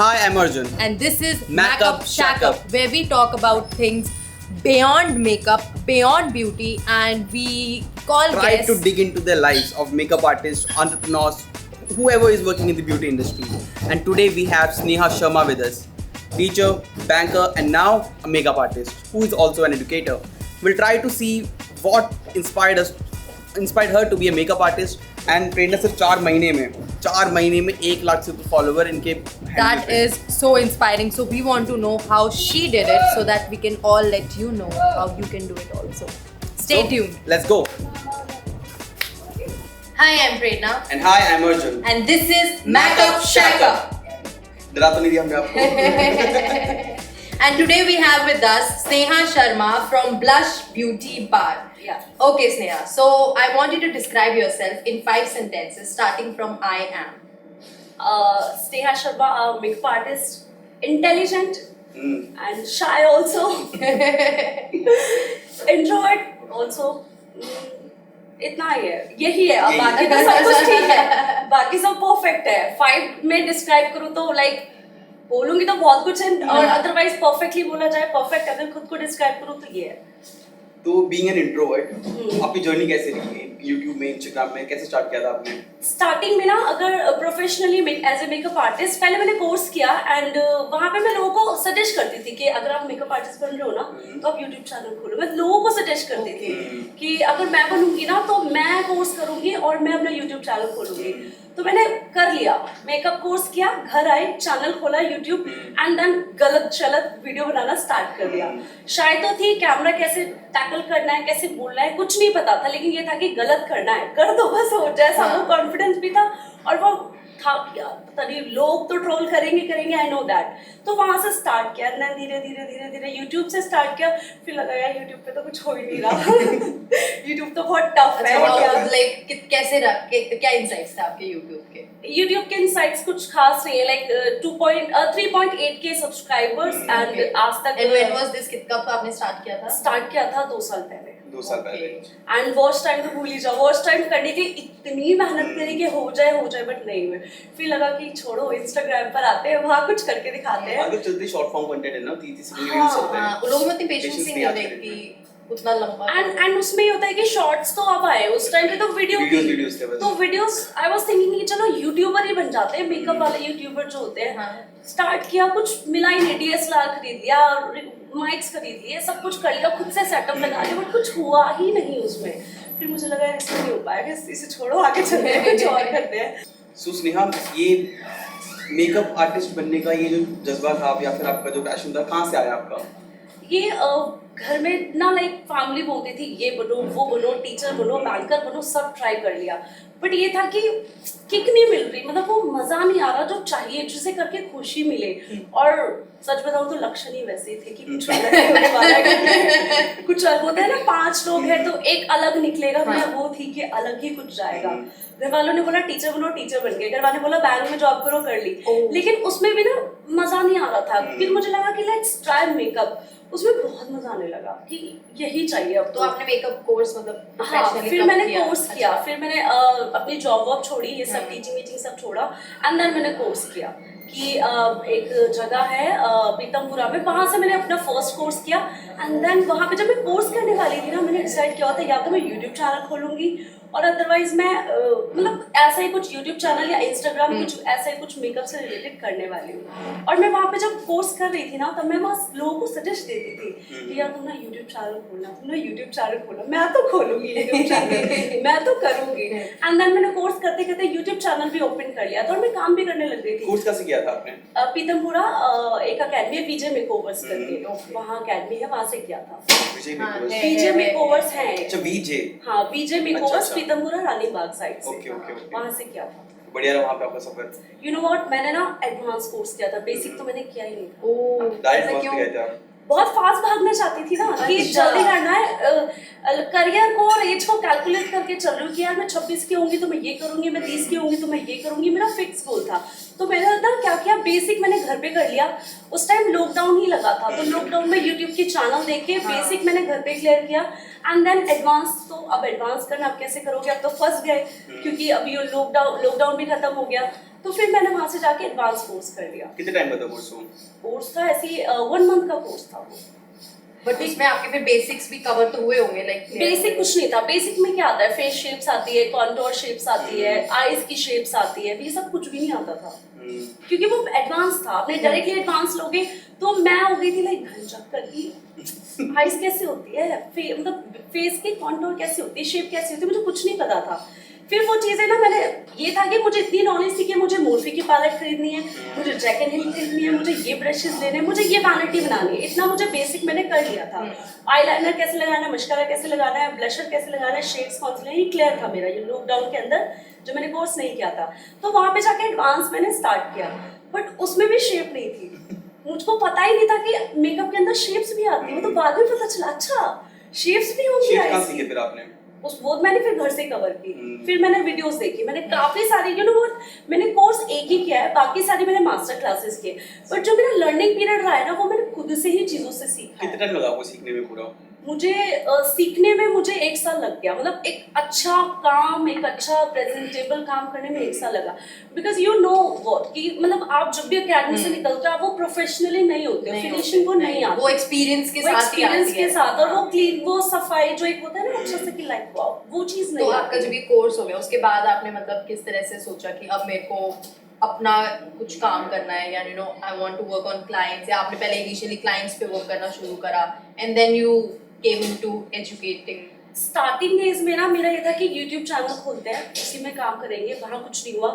hi, I'm Arjun. And this is Makeup Shack Up, where we talk about things beyond makeup, beyond beauty, and we call Try guests. to dig into the lives of makeup artists, entrepreneurs, whoever is working in the beauty industry. And today we have Sneha Sharma with us, teacher, banker, and now a makeup artist who is also an educator. We'll try to see what inspired her to be a makeup artist. And प्रेरणा सिर्फ 4 महीने में 1 लाख से follower इनके That is so inspiring. So we want to know how she did it so that we can all let you know how you can do it also. Stay tuned. Let's go. Hi, I'm Prerna. And hi, I'm Arjun. And this is Makeup Shack Up. डरा तो नहीं दिया हमने आपको. And today we have with us Sneha Sharma from Blush Beauty Bar. Yeah. Okay, Sneha. So I want you to describe yourself in 5 sentences, starting from I am. Sneha Sharma, a makeup artist, intelligent and shy also, introvert also. इतना ही है, यही है. अब बाकी तो सब कुछ ठीक है, बाकी सब परफेक्ट है. 5 में डिस्क्राइब करूँ तो लाइक बोलूंगी तो बहुत कुछ है और अदरवाइज परफेक्टली बोला जाए परफेक्ट अगर खुद को डिस्क्राइब करूँ तो ये है. तो बीइंग एन इंट्रोवर्ट, आपकी जर्नी कैसे रही? YouTube में, Instagram में कैसे स्टार्ट किया था आपने? स्टार्टिंग में ना अगर professionally as a makeup artist पहले मैंने कोर्स किया एंड वहाँ पे मैं लोगों को सजेस्ट करती थी कि अगर आप मेकअप आर्टिस्ट बन रहे हो ना तो आप यूट्यूब चैनल खोलो. मैं लोगों को सजेस्ट करती थी कि अगर मैं बनूंगी ना तो मैं कोर्स करूंगी और मैं अपना यूट्यूब चैनल खोलूंगी. तो मैंने कर लिया, मेकअप कोर्स किया, घर आए, चैनल खोला यूट्यूब एंड देन गलत शलत वीडियो बनाना स्टार्ट कर दिया. शायद तो थी कैमरा कैसे टैकल करना है, कैसे बोलना है, कुछ नहीं पता था, लेकिन ये था कि गलत करना है, कर दो बस हो जाए. ऐसा वो कॉन्फिडेंस भी था और वो था कि पता नहीं लोग तो ट्रोल करेंगे आई नो दैट. तो वहां से स्टार्ट किया ना, धीरे यूट्यूब से स्टार्ट किया. फिर लगा यार यूट्यूब पे तो कुछ हो ही नहीं रहा. यूट्यूब तो बहुत टफ है. लाइक कैसे रहा, क्या इंसाइट्स थे आपके यूट्यूब के? यूट्यूब के इंसाइट्स कुछ खास नहीं है. लाइक 3.8 के सब्सक्राइबर्स एंड आज तक. एंड व्हेन वाज दिस, कब आपने स्टार्ट किया था? स्टार्ट किया था 2 साल पहले. 2 साल पहले. एंड वॉच टाइम तो भूल ही जाओ. वॉच टाइम करने के इतनी मेहनत करी कि हो जाए बट नहीं हुए. फिर लगा कि छोड़ो, इंस्टाग्राम पर आते हैं, वहाँ कुछ करके दिखाते हैं. आगे चलते शॉर्ट फॉर्म कंटेंट है ना, 30 सेकंड रील्स होते हैं. हां, लोगों में इतनी पेशेंस नहीं है कि उतना लंबा. एंड उसमें ये होता है कि शॉर्ट्स तो अब आए, उस टाइम पे तो वीडियोस थे. तो वीडियोस आई वाज थिंकिंग कि चलो यूट्यूबर ही बन जाते हैं, मेकअप वाले यूट्यूबर जो होते हैं. स्टार्ट किया, कुछ मिला ही नहीं. DSLR खरीद लिया, माइक्स खरीद लिए, सब कुछ कर लिया, खुद से सेटअप लगा लिया, बट कुछ हुआ ही नहीं उसमें. फिर मुझे लगा इससे नहीं हो पाएगा, इसे छोड़ो, आगे चलते हैं, कुछ और करते हैं. सो स्नेहा, ये मेकअप आर्टिस्ट बनने का ये जो जज्बा था या फिर आपका जो पैशन था, कहाँ से आया आपका? ये घर में ना लाइक फैमिली बोलती थी ये बनो, वो बनो, टीचर बनो, बैंकर बनो, सब ट्राई कर लिया. बट ये था कि किक नहीं मिल रही, मतलब वो मजा नहीं आ रहा जो चाहिए, जिसे करके खुशी मिले. और सच बताऊं तो लक्षण ही वैसे थे कि कुछ अलग होने वाला है. कुछ अलग होता है ना, 5 लोग हैं तो एक अलग निकलेगा. मैं वो थी कि अलग ही कुछ जाएगा. घर वालों ने बोला टीचर बनो, टीचर बन गए. घर वालों ने बोला बैंक में जॉब करो, कर ली. लेकिन उसमें भी ना मजा नहीं आ रहा था. फिर मुझे लगा कि लेट्स ट्राई मेकअप. उसमें बहुत मजा आने लगा कि यही चाहिए अब. तो आपने मेकअप कोर्स मतलब हाँ, फिर मैंने कोर्स किया. फिर मैंने अपनी जॉब वॉब छोड़ी, ये सब टीचिंग सब छोड़ा एंड देन मैंने कोर्स किया कि एक जगह है पीतमपुरा में, वहाँ से मैंने अपना फर्स्ट कोर्स किया. एंड देन वहाँ पे जब मैं कोर्स करने वाली थी ना, मैंने डिसाइड किया था या तो मैं यूट्यूब चैनल खोलूंगी और अदरवाइज मैं मतलब ऐसा ही कुछ यूट्यूब चैनल या इंस्टाग्राम कुछ ऐसा ही कुछ मेकअप से रिलेटेड करने वाली हूँ. और मैं वहाँ पे जब कोर्स कर रही थी ना, तब मैं वहाँ लोगों को सजेस्ट देती थी कि यार तुम ना यूट्यूब चैनल खोलना, तुम ना यूट्यूब चैनल खोलना. मैं तो खोलूंगी यूट्यूब चैनल, मैं तो करूंगी. एंड देन मैंने कोर्स करते करते यूट्यूब चैनल भी ओपन कर लिया था और मैं काम भी करने लग गई थी. कोर्स कैसे किया था आपने? पीतमपुरा एक अकेडमी है, विजय मेकओवर्स करके, वहाँ अकेडमी है, वहाँ से किया था. विजय मेकओवर्स है. अच्छा, विजय. हाँ, विजय मेकओवर्स पीतमपुरा रानी बाग साइड से. ओके. वहाँ से किया था. बढ़िया रहा वहाँ पे आपका सफर. यू नो व्हाट, मैंने ना एडवांस कोर्स किया था, बेसिक तो मैंने किया ही नहीं. डायरेक्ट क्यों गए थे आप? बहुत फास्ट भागना चाहती थी ना कि जल्दी करना है. करियर को और एज को कैलकुलेट करके चल रही हूँ कि यार मैं 26 की होंगी तो मैं ये करूंगी, मैं 30 की होंगी तो मैं ये करूंगी. मेरा फिक्स गोल था. तो मैंने ना क्या किया, बेसिक मैंने घर पे कर लिया। उस टाइम लॉकडाउन ही लगा था, तो लॉकडाउन में यूट्यूब की चैनल देख के बेसिक मैंने घर पे क्लियर किया। एंड देन एडवांस, तो अब एडवांस करना अब कैसे करोगे, अब तो फंस गए क्योंकि अभी लॉकडाउन भी खत्म हो गया। तो फिर मैंने वहां से जाके एडवांस कोर्स कर लिया। कितने टाइम का था कोर्स? कोर्स था ऐसे 1 मंथ का कोर्स था वो। बट इसमें आपके फिर बेसिक्स भी कवर तो हुए होंगे, लाइक बेसिक कुछ नहीं था। बेसिक में क्या आता है, फेस शेप्स आती है, कॉन्टोर शेप्स आती है, आईज की शेप्स आती है, ये सब कुछ भी नहीं आता था क्योंकि वो एडवांस था। आपने डायरेक्टली एडवांस लोगे तो मैं हो गई थी लाइक चक्कर की आईज कैसे होती है, मतलब फेस की कॉन्टोर कैसे होती है, शेप कैसे होती है, मुझे कुछ नहीं पता था। फिर वो चीजें ना, मैंने ये था कि मुझे इतनी नॉलेज थी कि मुझे मोर्फी की पैलेट खरीदनी है, मुझे जैक एंड हिल खरीदनी है, मुझे ये ब्रशेस लेने हैं, मुझे ये वैनिटी बनानी है। इतना मुझे बेसिक मैंने कर लिया था। आईलाइनर कैसे लगाना है, मस्कारा कैसे लगाना है, ब्लशर कैसे लगाना है, शेड्स कौन से लेने, ये क्लियर था मेरा ये लॉकडाउन के अंदर जो मैंने कोर्स नहीं किया था। तो वहां पे जाके एडवांस मैंने स्टार्ट किया, बट उसमें भी शेप नहीं थी। मुझको पता ही नहीं था कि मेकअप के अंदर शेप्स भी आती है। वो तो बाद में पता चला, अच्छा शेप्स भी होंगी। शेप कहाँ सीखे फिर आपने? वो मैंने फिर घर से कवर की। फिर मैंने वीडियोस देखी, मैंने काफी सारी मैंने कोर्स एक ही किया है, बाकी सारी मैंने मास्टर क्लासेस किए। बट जो मेरा लर्निंग पीरियड रहा है ना, वो मैंने खुद से ही चीजों से सीखा है। कितना टाइम लगा आपको सीखने में पूरा? मुझे सीखने में मुझे 1 साल लग गया। मतलब एक अच्छा काम, एक अच्छा प्रेजेंटेबल काम करने में 1 साल लगा। बिकॉज यू नो व्हाट कि मतलब आप जब भी अकेडमी से निकलते हो, आप वो प्रोफेशनली नहीं होते, फिनिशिंग वो नहीं आती, वो एक्सपीरियंस के साथ ही आती है। और वो क्लीन, वो सफाई जो एक होता है ना अच्छे से कि लाइक वो चीज नहीं। तो आपका जब ये कोर्स हो गया उसके बाद आपने मतलब किस तरह से सोचा कि अब मेरे को अपना कुछ काम करना है, या you know I want to work on clients, या आपने पहले इनिशियली क्लाइंट्स पे वर्क करना शुरू करा and then you came into educating? Starting days में ना मेरा ये था कि यूट्यूब चैनल खोलते हैं, उसी में काम करेंगे, वहाँ कुछ नहीं हुआ।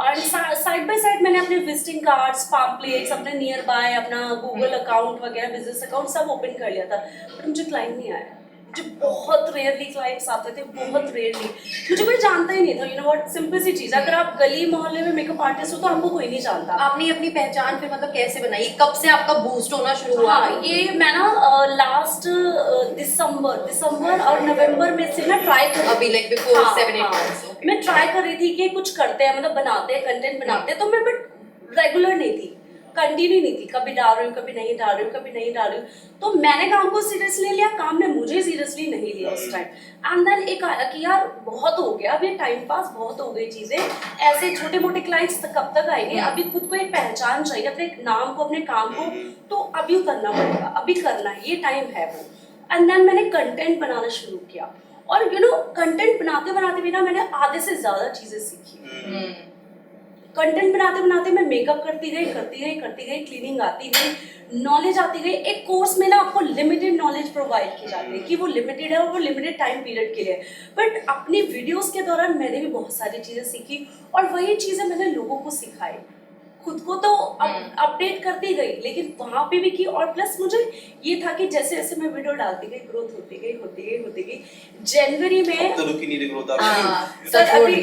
और साइड बाय साइड मैंने अपने विजिटिंग कार्ड्स, पैम्पलेट्स, अपने नियर बाय अपना गूगल अकाउंट वगैरह, बिजनेस अकाउंट सब ओपन कर लिया था। बट मुझे क्लाइंट नहीं आया। मुझे बहुत रेयरली क्लाइंट्स आते थे, बहुत रेयरली। मुझे कोई जानता ही नहीं था। यू नो व्हाट, सिंपल सी चीज, अगर आप गली मोहल्ले में मेकअप आर्टिस्ट हो तो आपको कोई नहीं जानता। आपने अपनी पहचान फिर मतलब कैसे बनाई, कब से आपका बूस्ट होना शुरू हुआ? हाँ, ये मैं ना लास्ट दिसंबर और नवंबर में से ना ट्राई कर, अभी लाइक बिफोर 7-8 months मैं ट्राई कर रही थी कि कुछ करते हैं, मतलब बनाते हैं, कंटेंट बनाते हैं। तो मैं बट रेगुलर नहीं थी, कंटिन्यू नहीं थी, कभी डाल रही हूँ, कभी नहीं डाल रही हूँ, कभी नहीं डाल रही हूँ। तो मैंने काम को सीरियसली लिया, काम ने मुझे सीरियसली नहीं लिया उस टाइम। एंड देन एक आया कि यार बहुत हो गया, अभी टाइम पास बहुत हो गई चीजें, ऐसे छोटे मोटे क्लाइंट्स कब तक आएंगे, अभी खुद को एक पहचान चाहिए, अपने नाम को, अपने काम को, तो अभी उतरना पड़ेगा, अभी करना है, ये टाइम है वो। एंड देन मैंने कंटेंट बनाना शुरू किया, और यू नो कंटेंट बनाते बनाते भी ना मैंने आधे से ज्यादा चीजें सीखी। कंटेंट बनाते बनाते मैं मेकअप करती गई, क्लीनिंग आती गई, नॉलेज आती गई। एक कोर्स में ना आपको लिमिटेड नॉलेज प्रोवाइड की जाती है कि वो लिमिटेड है और वो लिमिटेड टाइम पीरियड के लिए। बट अपनी वीडियोस के दौरान मैंने भी बहुत सारी चीजें सीखी, और वही चीजें मैंने लोगों को सिखाई। खुद को तो अपडेट करती गई, लेकिन वहां पे भी की। और प्लस मुझे ये था कि जैसे जैसे मैं वीडियो डालती गई, ग्रोथ होती गई। जनवरी में तो रुकी नहीं ग्रोथ आपकी। सर अभी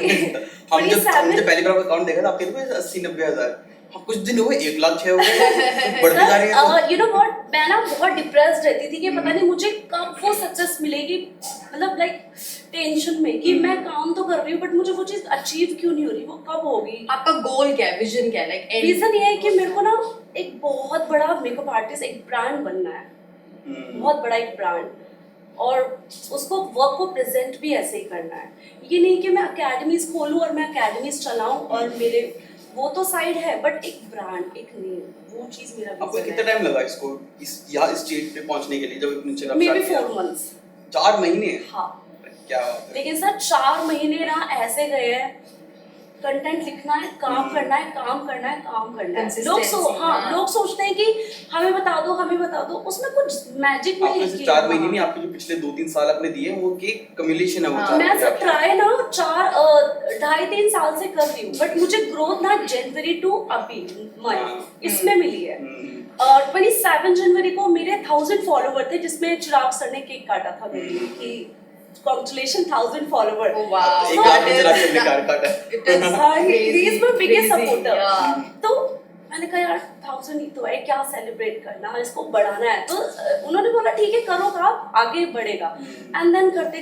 हम जब पहली बार अकाउंट देखा था आपके तो 80-90 हजार, हाँ कुछ दिन हुए 1 लाख 6 हो गए, बढ़ते जा रही है। यू नो व्हाट, मैं ना बहुत डिप्रेस्ड रहती थी कि पता नहीं मुझे कब वो सक्सेस मिलेगी, मतलब लाइक टेंशन में कि मैं काम तो कर रही हूँ बट मुझे वो चीज अचीव क्यों नहीं हो रही, वो कब होगी। आपका गोल क्या है, विजन क्या है? लाइक रीजन ये है कि मेरे को ना एक बहुत बड़ा मेकअप आर्टिस्ट, एक ब्रांड बनना है, बहुत बड़ा एक ब्रांड, और उसको वर्क को प्रेजेंट भी ऐसे ही करना है। ये नहीं कि मैं अकेडमीज खोलूँ और मैं अकेडमीज चलाऊँ और मेरे वो तो साइड है, बट एक ब्रांड, एक नेम, वो चीज मेरा आपको कितना टाइम लगा इसको इस स्टेज पे पहुंचने के लिए? जब इतने चला मे बी 4 months। 4 महीने? हाँ, क्या बात है। लेकिन सर 4 महीने ना ऐसे गए हैं, कंटेंट लिखना है, काम करना है, काम करना है। लोग सोचते हैं कि हमें बता दो, उसमें कुछ मैजिक नहीं है। 4 महीने नहीं, आपके जो पिछले 2-3 साल आपने दिए वो की कम्युलेशन है वो। मैं सर ट्राई ना 2.5-3 साल से कर रही हूँ, बट मुझे ग्रोथ ना जनवरी टू अभी मई इसमें मिली है। 27 जनवरी को मेरे 1000 फॉलोवर थे, जिसमें चिराग सर ने केक काटा था मेरे लिए कि congratulations 1000 follower। Oh wow, एक आदमी चिराग सर ने कार्ड काटा। he is my biggest supporter। तो मैंने कहा यार 1000 ही तो है, क्या सेलिब्रेट करना है, इसको बढ़ाना है। तो उन्होंने बोला ठीक है करो काम, आगे बढ़ेगा। एंड देन करते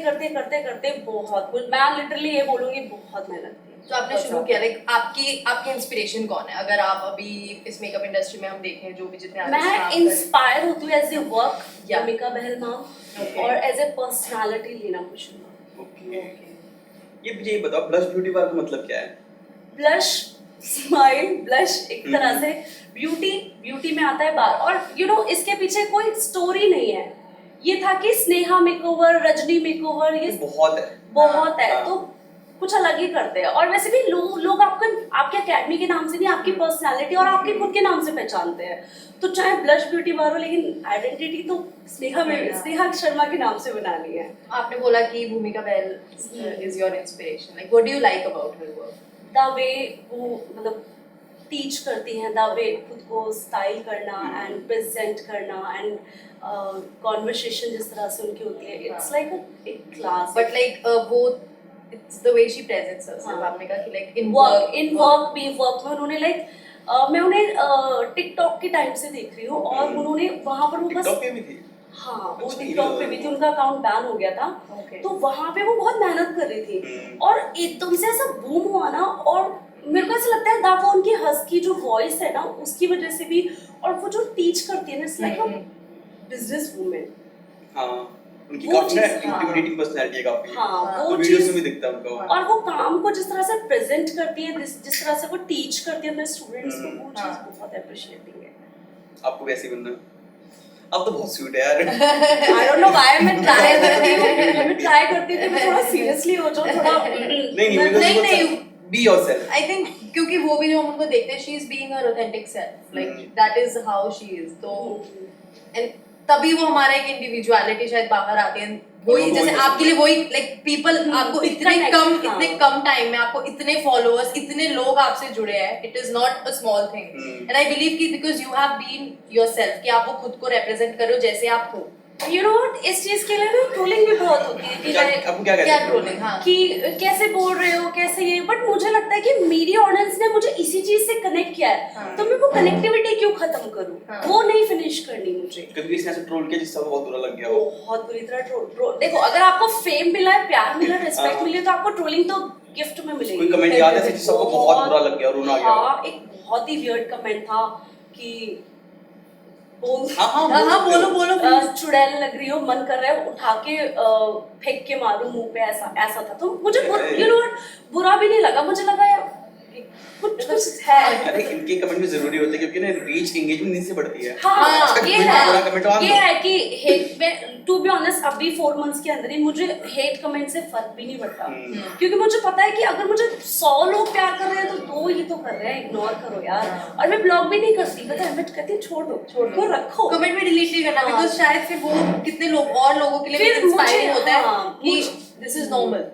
बहुत कुछ, मैं लिटरली ये बोलूंगी बहुत मेहनत की। तो आपने शुरू किया लाइक आपकी इंस्पिरेशन कौन है? अगर आप अभी इस मेकअप इंडस्ट्री में हम देखें जो भी जितने artists मैं काम कर रहे हैं। इंस्पायर होती हूँ as a work Yeah. Yamika Bahl ma'am Okay. और as a personality Leena Kushwaha. Okay ये मुझे ये बताओ ब्लश ब्यूटी बार का मतलब क्या है? ब्लश स्माइल ब्लश एक तरह से ब्यूटी में आता है बार, और यू नो इसके पीछे कोई स्टोरी नहीं है। ये था कि स्नेहा मेकओवर, रजनी मेकओवर, ये बहुत है हाँ। तो कुछ अलग ही करते हैं। और वैसे भी लोग आपको आपके एकेडमी के नाम से नहीं, आपकी पर्सनालिटी और आपके खुद के नाम से पहचानते हैं। तो चाहे ब्लश ब्यूटी बार हो, लेकिन आइडेंटिटी तो स्नेहा शर्मा के नाम से बनानी है। आपने बोला कि Bhumika Bahl is your inspiration, like what do you like about her work? The way वो मतलब टीच करती हैं, द वे खुद को स्टाइल करना एंड प्रेजेंट करना एंड कॉन्वर्सेशन जिस तरह से उनकी होती है, it's like a class. But like वो it's the way she presents herself. हाँ। आपने कहा कि लाइक इन वर्क में उन्होंने लाइक मैं उन्हें टिकटॉक के टाइम से देख रही हूँ और उन्होंने वहाँ पर वो बस टिकटॉक पे भी थी? हाँ वो अच्छा, टिकटॉक पे भी थी, उनका अकाउंट बैन हो गया था। Okay. तो वहाँ पे वो बहुत मेहनत कर रही थी और एकदम से ऐसा बूम हुआ ना, और मेरे को ऐसा लगता है दा वो उनकी हस्की जो वॉइस है ना उसकी वजह से भी, और वो जो टीच करती है ना, it's like a business women. हाँ उनकी वो काफी ना चीज़, हाँ। इंटिमिडेटिंग पर्सनालिटी है काफी। हाँ, तो वो वीडियोस चीज़- में भी दिखता है उनका। और वो काम को जिस तरह से प्रेजेंट करती है, जिस तरह से वो टीच करती है अपने स्टूडेंट्स को, वो हाँ। चीज़ बहुत अप्रिशिएटिंग है। आपको वैसे ही बनना है? आप तो बहुत स्वीट है यार। आई डोंट नो व्हाई मैं ट्राई करती हूँ कि मैं थोड़ा सीरियसली हो जाऊँ, थोड़ा नहीं नहीं, बी योरसेल्फ। आई थिंक क्योंकि वो भी जो हम उनको देखते हैं, she is being her authentic self, like that is how she is. तो एंड तभी वो हमारा एक इंडिविजुअलिटी शायद बाहर आती है। वही जैसे आपके लिए वही लाइक पीपल आपको इतने कम टाइम में आपको इतने फॉलोअर्स, इतने लोग आपसे जुड़े हैं, it is not a small thing. And I believe कि because you have been yourself, कि आप वो खुद को रिप्रेजेंट कर रहे हो जैसे आप हो। यू नो व्हाट, इस चीज के लिए ना ट्रोलिंग भी बहुत होती है कि like, आपको क्या कहते क्या हैं? ट्रोलिंग? हाँ कि कैसे बोल रहे हो, कैसे ये, बट मुझे लगता है कि मेरी ऑडियंस ने मुझे इसी चीज से कनेक्ट किया है। हाँ। तो मैं वो कनेक्टिविटी क्यों खत्म करूं? हाँ। वो नहीं फिनिश करनी मुझे। कभी किसी ने ऐसे ट्रोल किया जिससे आपको बहुत बुरा लग गया हो? बहुत बुरी तरह ट्रोल। देखो, अगर आपको फेम मिला है, प्यार मिला है, रिस्पेक्ट मिली है, तो आपको ट्रोलिंग तो गिफ्ट में मिलेगी। कोई कमेंट याद है जिससे आपको बहुत बुरा लग गया और रोना आ गया? हाँ, एक बहुत ही वियर्ड कमेंट था कि हाँ बोलो चुड़ैल लग रही हो, मन कर रहा है उठा के फेंक के मारूं मुंह पे, ऐसा था। तो मुझे यू नो बुरा भी नहीं लगा, मुझे लगा यार कुछ है। अरे इनके कमेंट भी जरूरी होते हैं क्योंकि ना रीच एंगेजमेंट नीचे बढ़ती है। हाँ, ये है कि हेट में, टू बी ऑनेस्ट, अभी 4 मंथ्स के अंदर ही मुझे हेट कमेंट से फर्क भी नहीं पड़ता, क्योंकि मुझे पता है कि अगर मुझे 100 लोग प्यार कर रहे हैं तो 2 ही तो कर रहे हैं, इग्नोर करो यार। और मैं ब्लॉग भी नहीं करती, पता है, मैं कहती हूँ छोड़ दो, रखो, कमेंट में डिलीट नहीं करना, बिकॉज़ शायद फिर वो कितने लोग और लोगों के लिए फिर इंस्पायरिंग होता है हाँ, कि दिस इज नॉर्मल।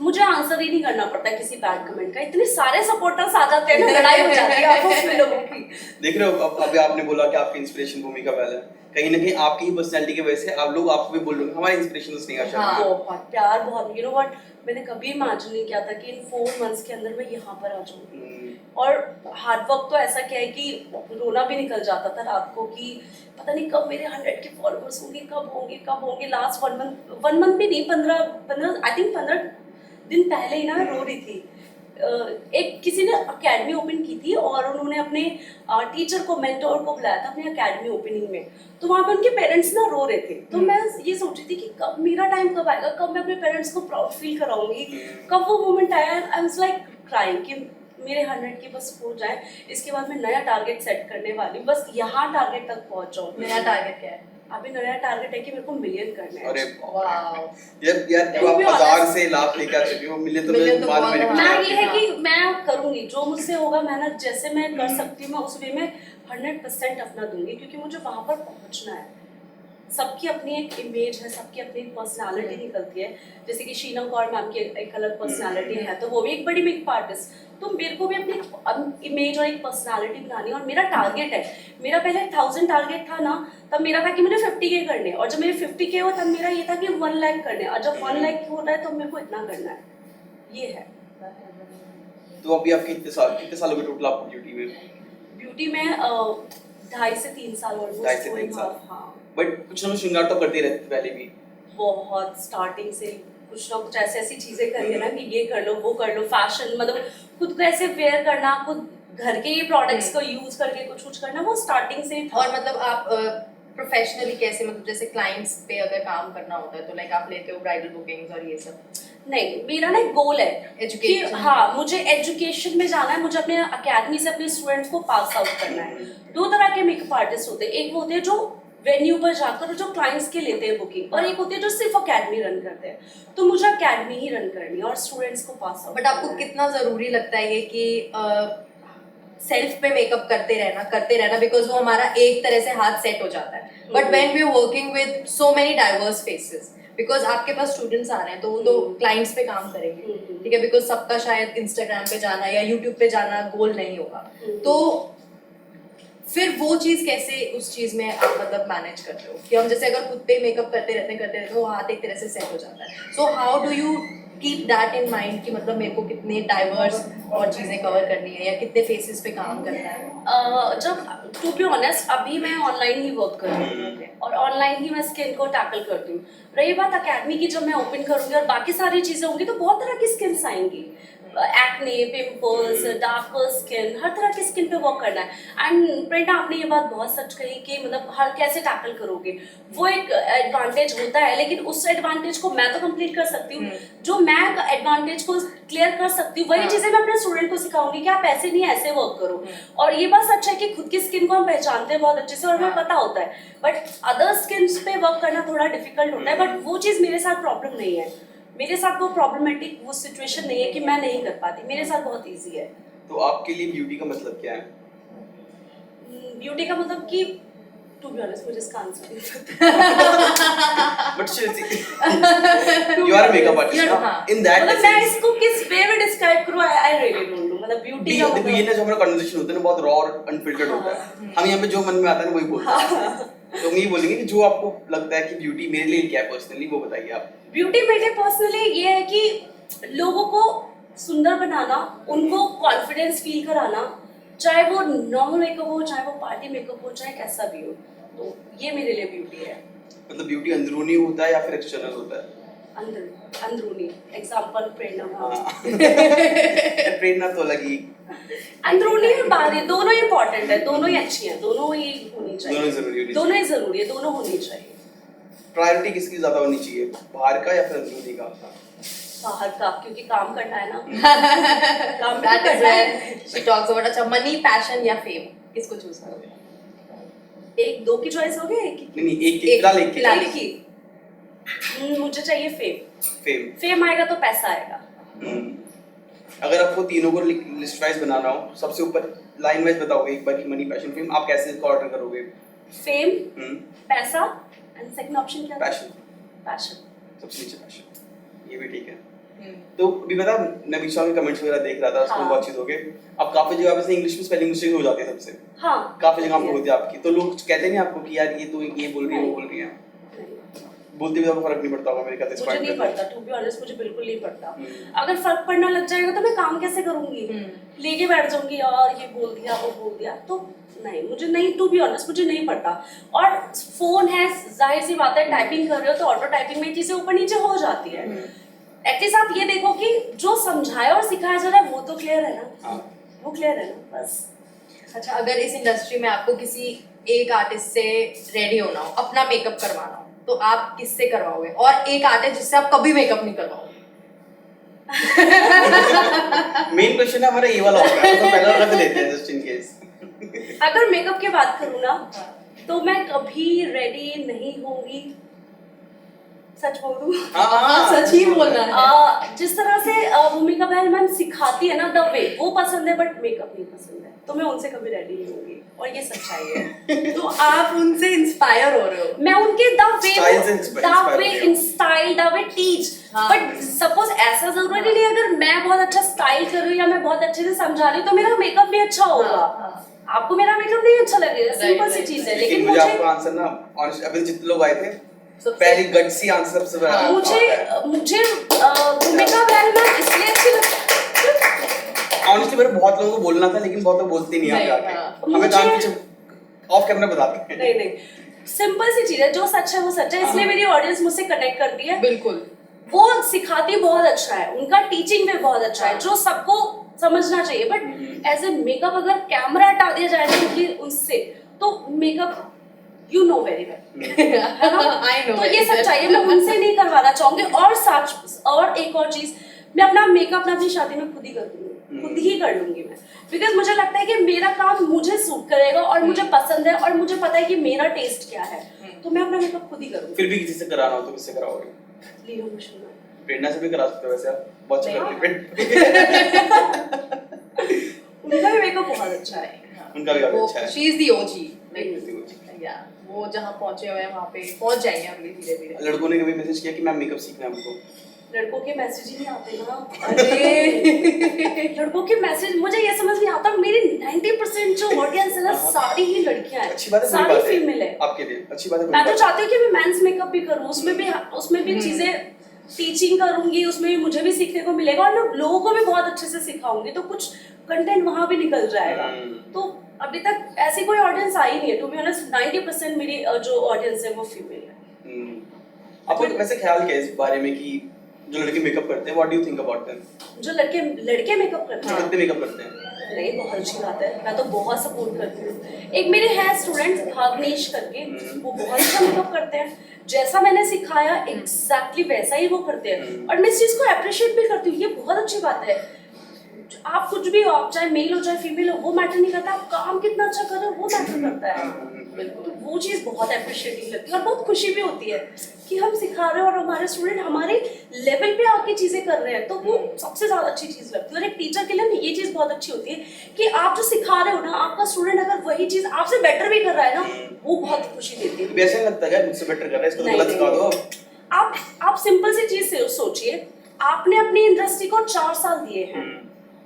मुझे आंसर ही नहीं करना पड़ता किसी बैड कमेंट का, इतने सारे सपोर्टर्स आ जाते हैं ना, लड़ाई हो जाती है आपस में लोगों की। देख रहे हो अभी आपने बोला कि आपकी इंस्पिरेशन भूमिका बहल है, कहीं ना कहीं आपकी ही पर्सनालिटी की वजह से आप लोग आपको भी बोल रहे हो हमारी इंस्पिरेशन तो स्नेहा शर्मा। हाँ। बहुत प्यार, बहुत, यू नो व्हाट, मैंने कभी इमेजिन नहीं किया था कि इन 4 मंथ्स के अंदर मैं यहाँ पर आ जाऊँ। और हार्ड वर्क तो ऐसा क्या है कि रोना भी निकल जाता था रात को कि पता नहीं कब मेरे 100 के फॉलोअर्स होंगे, कब होंगे। लास्ट 1 मंथ भी नहीं, 15 दिन पहले ही ना रो रही थी। एक किसी ने एकेडमी ओपन की थी और उन्होंने अपने टीचर को, मेंटोर को बुलाया था अपने एकेडमी ओपनिंग में, तो वहाँ पे उनके पेरेंट्स ना रो रहे थे। तो मैं ये सोच रही थी कि कब मेरा टाइम कब आएगा, कब मैं अपने पेरेंट्स को प्राउड फील कराऊंगी, कब वो मोमेंट आया। आई वाज लाइक क्राइंग कि मेरे 100 के बस हो जाए, इसके बाद मैं नया टारगेट सेट करने वाली हूँ, बस यहाँ टारगेट तक पहुँच जाऊँ। नया टारगेट क्या है? अभी नया टारगेट है कि मेरे को मिलियन करना है। अरे वाओ, यार जब आप 1000 से लाख लेकर चुके हो, मिलियन तो मिलियन तो बाद बहुत मेरे है। को मैं ये है हाँ। कि मैं करूंगी जो मुझसे होगा, मेहनत जैसे मैं कर सकती हूँ मैं उस वे में 100% अपना दूंगी, क्योंकि मुझे वहां पर पहुंचना है। सबकी अपनी एक इमेज है, सबकी अपनी एक पर्सनालिटी निकलती है। जैसे कि शीना कौर मैम की एक अलग पर्सनालिटी है, तो वो भी एक बड़ी मेकअप आर्टिस्ट, तो मेरे को भी अपनी इमेज और एक पर्सनालिटी बनानी है। और मेरा टारगेट है, मेरा पहले 1000 टारगेट था ना, तब मेरा था कि मुझे 50K करने, और जब मेरे 50K हो तब मेरा ये था कि 1 लाख करने, और जब 1 लाख हो रहा है तो मेरे को इतना करना है, ये है। तो अभी आप कितने साल हो गए टोटल आपको ड्यूटी में? ब्यूटी में 2.5 से 3 साल ऑलमोस्ट। 2.5 से 3 साल। हाँ, बट कुछ ना कुछ श्रृंगार तो करते रहते थे पहले भी। बहुत स्टार्टिंग से कुछ ना कुछ ऐसी ऐसी चीजें करी है ना कि ये कर लो वो कर लो, फैशन मतलब खुद को ऐसे वेयर करना, खुद घर के प्रोडक्ट्स को यूज करके कुछ कुछ करना, वो स्टार्टिंग से ही था। और मतलब आप प्रोफेशनली कैसे, मतलब जैसे क्लाइंट्स पे अगर काम करना होता है तो लाइक आप लेते हो ब्राइडल बुकिंग्स और ये सब? नहीं, मेरा ना एक गोल है Education. कि हाँ मुझे एजुकेशन में जाना है, मुझे अपने अकेडमी से अपने स्टूडेंट्स को पास आउट करना है। दो तरह के मेकअप आर्टिस्ट होते हैं, एक होते हैं जो वेन्यू पर जाकर जो क्लाइंट्स के लेते हैं बुकिंग, और एक होते हैं जो सिर्फ अकेडमी रन करते हैं। तो मुझे अकेडमी ही रन करनी है और स्टूडेंट्स को पास आउट। बट आपको कितना जरूरी लगता है ये कि सेल्फ पे मेकअप करते रहना, बिकॉज वो हमारा एक तरह से हाथ सेट हो जाता है। But when we are working with so many diverse faces, because आपके पास स्टूडेंट्स आ रहे हैं तो वो तो क्लाइंट्स पे काम करेंगे, ठीक है, बिकॉज सबका शायद इंस्टाग्राम पे जाना या यूट्यूब पे जाना गोल नहीं होगा। तो फिर वो चीज कैसे, उस चीज में आप मतलब मैनेज करते हो कि हम जैसे अगर खुद पे मेकअप करते रहते हैं वो हाथ एक तरह से सेट हो जाता है। So how do you keep that in mind कि मतलब मेरे को कितने डाइवर्स और चीजें कवर करनी है या कितने फेसेस पे काम करना है? जब टू बी ऑनेस्ट अभी मैं ऑनलाइन ही वर्क कर रही हूँ और ऑनलाइन ही मैं स्किन को टैकल करती हूँ। रही बात अकेडमी की, जब मैं ओपन करूंगी और बाकी सारी चीजें होंगी तो बहुत तरह की स्किन्स आएंगी, एक्ने, पिंपल्स, डार्कर स्किन, हर तरह की स्किन पे वर्क करना है। एंड प्रेरणा आपने ये बात बहुत सच कही कि मतलब हर कैसे टैकल करोगे, वो एक एडवांटेज होता है, लेकिन उस एडवांटेज को मैं तो कंप्लीट कर सकती हूँ। जो मैं एडवांटेज को क्लियर कर सकती हूँ वही चीजें मैं अपने स्टूडेंट को सिखाऊंगी कि आप ऐसे नहीं ऐसे वर्क करो। और ये बात सच है कि खुद की स्किन को हम पहचानते हैं बहुत अच्छे से और हमें पता होता है, बट अदर स्किन पे वर्क करना थोड़ा डिफिकल्ट होता है। बट वो चीज मेरे साथ प्रॉब्लम नहीं है, मेरे साथ वो प्रॉब्लमेटिक वो सिचुएशन नहीं है कि मैं नहीं कर पाती, मेरे साथ बहुत इजी है। तो आपके लिए ब्यूटी का मतलब क्या है? ब्यूटी का मतलब कि टू बी ऑनेस्ट मुझे इसका आंसर नहीं पता। But you are a makeup artist हाँ। in that मतलब मैं essence. इसको किस वे में डिस्क्राइब करूं, आई रियली डोंट नो। मतलब ब्यूटी का देखो ये मतलब ना जो हमारा कन्वर्सेशन होता है ना बहुत रॉ और अनफिल्टर्ड होता है। हम यहाँ पे जो मन में आता है ना वही बोलते हैं। तो हम ये बोलेंगे कि जो आपको लगता है कि ब्यूटी मेरे लिए क्या है पर्सनली, वो बताइए आप। ब्यूटी मेरे पर्सनली ये है कि लोगों को सुंदर बनाना, उनको कॉन्फिडेंस फील कराना, चाहे वो नॉर्मल मेकअप हो, चाहे वो पार्टी मेकअप हो, चाहे कैसा भी हो, तो ये मेरे लिए ब्यूटी है। मतलब ब्यूटी अंदरूनी होता है या फिर एक्सटर्नल होता है? अंदरूनी। एग्जांपल प्रेरणा। प्रेरणा तो लगी। अंदरूनी और बाहरी दोनों इंपॉर्टेंट है, दोनों ही अच्छी हैं, दोनों ही होनी चाहिए, दोनों जरूरी होनी दोनों ही जरूरी है, दोनों होनी चाहिए। प्रायोरिटी किसकी ज्यादा होनी चाहिए, बाहर का या फिर अंदरूनी का? बाहर का, क्योंकि काम करना है ना। काम That is करना है। where she talks about अच्छा मनी, पैशन या फेम, किसको चूज करोगे? एक दो की चॉइस हो गई, एक की? नहीं एक फिलहाल एक फिलहाल एक की। मुझे चाहिए फेम। फेम। फेम आएगा तो पैसा आएगा। अगर आपको तीनों को लिस्ट वाइज बनाना हो, सबसे ऊपर लाइन वाइज बताओगे एक बार कि मनी, पैशन, फेम, आप कैसे इसको ऑर्डर करोगे? फेम, पैसा एंड सेकंड ऑप्शन क्या था? पैशन। पैशन सबसे नीचे पैशन, ये भी ठीक है। तो अभी बता, मैं बीच में कमेंट्स वगैरह देख रहा था, उसमें हाँ। बहुत चीज हो गए। अब काफी जगह पे इंग्लिश में स्पेलिंग मिस्टेक हो जाती है सबसे, हाँ काफी जगह पे होती है आपकी, तो लोग कहते नहीं आपको कि यार ये तो ये बोल रही है वो बोल रही है, बोलते भी आपको फर्क नहीं पड़ता होगा मेरे ख्याल से? मुझे नहीं पड़ता, टू बी ऑनेस्ट मुझे बिल्कुल नहीं पड़ता। अगर फर्क पड़ना लग जाएगा तो मैं काम कैसे करूंगी? लेके बैठ जाऊंगी और ये बोल दिया वो बोल दिया, तो नहीं, मुझे नहीं, टू बी ऑनेस्ट मुझे नहीं पड़ता। और फोन है, जाहिर सी बात है, टाइपिंग कर रहे हो तो ऑटो टाइपिंग में चीजें ऊपर नीचे हो जाती है। एटलीस्ट आप ये देखो कि जो समझाया और सिखाया जा रहा है वो तो क्लियर है ना, वो क्लियर है ना, बस। अच्छा, अगर इस इंडस्ट्री में आपको किसी एक आर्टिस्ट से रेडी होना हो, अपना मेकअप करवाना हो, तो आप किससे करवाओगे? और एक आर्टिस्ट जिससे आप कभी मेकअप नहीं करवाओगे? मेन क्वेश्चन है हमारा ये वाला होगा, तो पहला रख देते हैं जस्ट इन केस। अगर मेकअप की बात करूँ ना तो मैं कभी रेडी नहीं होंगी, सच बोल दूं? सच ही बोलना है। जिस तरह से भूमिका बहन मैम सिखाती है ना, द वे वो पसंद है, बट मेकअप नहीं पसंद है, तो मैं उनसे कभी रेडी नहीं होंगी, और ये सच्चाई है। तो आप उनसे इंस्पायर हो रहे हो? मैं उनके the way Style in style, the way teach, but suppose ऐसा जरूरी नहीं है अगर मैं बहुत अच्छा स्टाइल कर रही हूँ या मैं बहुत अच्छे से समझा रही हूँ तो मेरा मेकअप भी अच्छा होगा। आपको मेरा मेकअप नहीं अच्छा लगेगा, सिंपल सी चीज है। लेकिन मुझे आपका आंसर ना ऑनेस्ट, अभी जितने लोग आए थे पहली गट्सी आंसर सबसे बड़ा मुझे भूमिका बहन मैम इसलिए अच्छी लगती। ऑनेस्टली मेरे बहुत लोगों को बोलना था, लेकिन बहुत लोग बोलते नहीं आगे आके, हमें जान पीछे ऑफ कैमरा बताते हैं। नहीं, सिंपल सी चीज है, जो सच है वो सच है, इसलिए मेरी ऑडियंस मुझसे कनेक्ट करती है। बिल्कुल। वो सिखाती बहुत अच्छा है, उनका टीचिंग भी बहुत अच्छा है जो सबको समझना चाहिए। बट एज ए मेकअप अगर कैमरा हटा दिया जाए ना उनसे तो makeup you know very well, I know तो very ये well. सच्चाई है, मैं उनसे नहीं करवाना चाहूंगी। और सच और एक और चीज, मैं अपना मेकअप ना अपनी शादी में खुद ही कर दूंगी, खुद ही कर लूंगी मैं, बिकॉज मुझे लगता है कि मेरा काम मुझे सूट करेगा और मुझे पसंद है और मुझे पता है कि मेरा टेस्ट क्या है, तो मैं अपना मेकअप खुद ही करूंगी। फिर भी किसी से कराना हो तो किससे कराओगे? लियो मुश्किल में प्रेरणा से भी करा सकते हो वैसे आप, बहुत अच्छा नहीं। करती है उनका भी मेकअप बहुत अच्छा है। उनका भी काफी अच्छा है। शी इज द ओजी, है। या वो जहाँ पहुंचे हुए हैं वहाँ पे पहुंच जाएंगे हम भी धीरे धीरे। लड़कों ने कभी मैसेज किया कि मैम मेकअप सीखना है हमको? लड़कों के मैसेज ही नहीं आते ना। अरे लड़कों के मैसेज मुझे ये समझ नहीं आता, मेरी 90% जो ऑडियंस है ना सारी ही लड़कियां हैं, अच्छी बात है, सारी फीमेल है। आपके लिए अच्छी बात है। मैं तो चाहती हूँ कि मैं मेंस मेकअप भी करूँ, उसमें भी चीजें टीचिंग करूंगी, उसमें भी मुझे भी सीखने को मिलेगा और मैं लोगों को भी बहुत अच्छे से सिखाऊंगी, तो कुछ कंटेंट वहां भी निकल जाएगा। तो अभी तक ऐसी कोई ऑडियंस आई नहीं है, टू बी ऑनेस्ट 90% मेरी जो ऑडियंस है वो फीमेल है। आपको वैसे ख्याल क्या है इस बारे में कि जो लड़के मेकअप करते हैं, what do you think about them? जो लड़के मेकअप करते हैं, कितने मेकअप करते हैं? नहीं बहुत अच्छी बात है, मैं तो बहुत सपोर्ट करती हूँ। एक मेरे हैं स्टूडेंट भावनेश करके, वो बहुत अच्छा मेकअप करते हैं, जैसा मैंने सिखाया एग्जैक्टली वैसा ही वो करते हैं और मैं इस चीज को अप्रिशिएट भी करती हूँ, ये बहुत अच्छी बात है। आप कुछ भी हो, आप चाहे मेल हो चाहे फीमेल हो, वो मैटर नहीं करता, आप काम कितना अच्छा कर रहे हो वो मैटर करता है। तो वो चीज बहुत अप्रिशिएटिंग लगती है और बहुत खुशी भी होती है कि हम सिखा रहे हैं और हमारे स्टूडेंट हमारे लेवल पे आके चीजें कर रहे हैं, तो वो सबसे ज्यादा अच्छी चीज लगती है। और एक टीचर के लिए ये चीज बहुत अच्छी होती है कि आप जो सिखा रहे हो ना, आपका स्टूडेंट अगर वही चीज आपसे बेटर भी कर रहा है ना, वो बहुत खुशी देती है। वैसे लगता है मुझसे बेटर कर रहा है, इसको तो गलत सिखा दो। आप सिंपल सी चीज से सोचिए, आपने अपनी इंडस्ट्री को 4 साल दिए हैं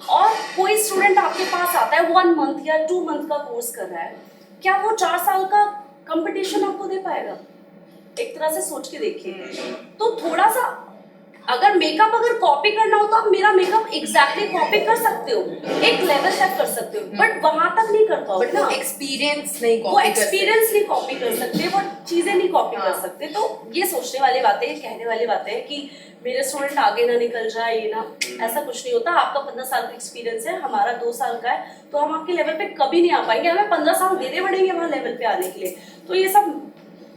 और कोई स्टूडेंट आपके पास आता है 1 मंथ या 2 मंथ का कोर्स कर रहा है, क्या वो 4 साल का कंपटीशन आपको दे पाएगा? एक तरह से सोच के देखिए। तो थोड़ा सा अगर मेकअप अगर कॉपी करना हो तो आप मेरा मेकअप एग्जैक्टली कॉपी कर सकते हो, एक लेवल तक कर सकते हो, बट वहां तक नहीं कर पाओगे बट ना। वो एक्सपीरियंस नहीं वो कॉपी एक्सपीरियंस नहीं कॉपी कर सकते, वो चीजें नहीं कॉपी कर सकते। तो ये सोचने वाली बातें, ये कहने वाली बातें हैं कि मेरे स्टूडेंट आगे ना निकल जाए, ये ना, ऐसा कुछ नहीं होता। आपका 15 साल का एक्सपीरियंस है, हमारा 2 साल का है, तो हम आपके लेवल पे कभी नहीं आ पाएंगे, हमें 15 साल देने पड़ेंगे वहां लेवल पे आने के लिए। तो ये सब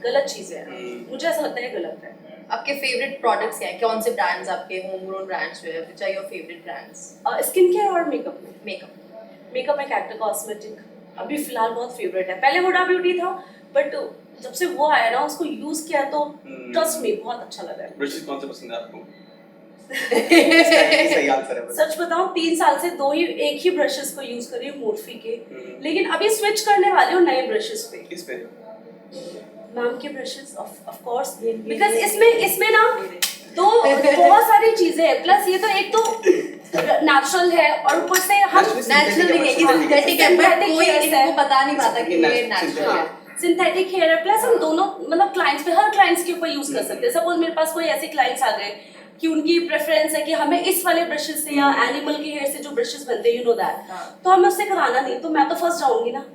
गलत चीजें हैं, मुझे ऐसा लगता है गलत है। आपके फेवरेट प्रोडक्ट्स क्या हैं? कौन से ब्रांड्स आपके होम ग्रोन ब्रांड्स जो है, which are your favourite brands? Skin care और मेकअप में, मेकअप में कैरेक्टर कॉस्मेटिक अभी फिलहाल बहुत फेवरेट है। पहले हुडा ब्यूटी था, बट जब से वो आया ना, उसको यूज किया तो ट्रस्ट मी बहुत अच्छा लगा है। ब्रशेस कौन से पसंद है आपको? सही आंसर है। सच बताऊं 3 साल से एक ही ब्रशेस को यूज कर रही हूँ, मोर्फी के, लेकिन अभी स्विच करने वाली हूँ नए ब्रशेस पे। किस पे? मैम के ब्रशेस ऑफ कोर्स, बिकॉज इसमें ना तो बहुत सारी चीजें हैं, प्लस ये तो एक तो नेचुरल है और ऊपर से हम नेचुरल नहीं है, ये सिंथेटिक है, बट कोई इसको बता नहीं पाता कि ये नेचुरल है। सिंथेटिक हेयर है, प्लस हम दोनों मतलब क्लाइंट्स पे, हर क्लाइंट्स के ऊपर यूज कर सकते हैं। सपोज मेरे पास कोई ऐसे क्लाइंट्स आ गए कि उनकी प्रेफरेंस है कि हमें इस वाले ब्रशेस से या एनिमल के हेयर से जो ब्रशेस बनते हैं, यू नो दैट, तो हमें उससे कराना नहीं, तो मैं तो फंस जाऊंगी ना।